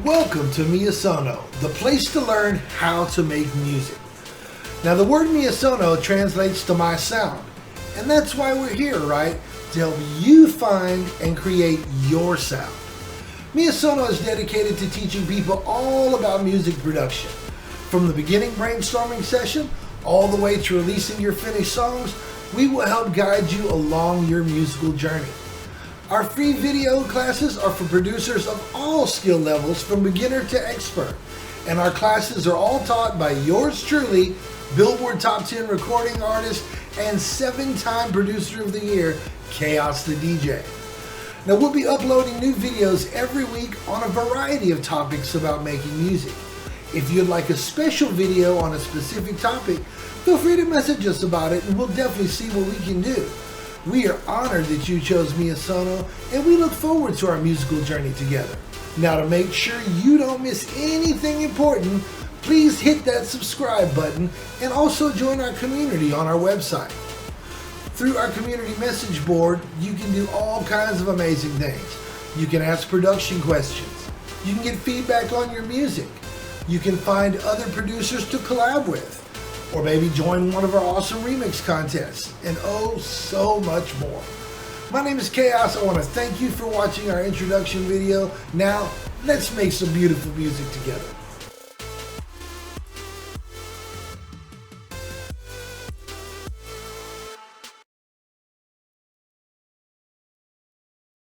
Welcome to MiaSono, the place to learn how to make music. Now the word MiaSono translates to my sound, and that's why we're here, right? To help you find and create your sound. MiaSono is dedicated to teaching people all about music production. From the beginning brainstorming session, all the way to releasing your finished songs, we will help guide you along your musical journey. Our free video classes are for producers of all skill levels from beginner to expert. And our classes are all taught by yours truly, Billboard Top 10 recording artist and 7-time Producer of the Year, Chaos the DJ. Now we'll be uploading new videos every week on a variety of topics about making music. If you'd like a special video on a specific topic, feel free to message us about it and we'll definitely see what we can do. We are honored that you chose MiaSono, and we look forward to our musical journey together. Now to make sure you don't miss anything important, please hit that subscribe button and also join our community on our website. Through our community message board, you can do all kinds of amazing things. You can ask production questions. You can get feedback on your music. You can find other producers to collab with. Or maybe join one of our awesome remix contests, and oh, so much more. My name is Chaos. I want to thank you for watching our introduction video. Now, let's make some beautiful music together.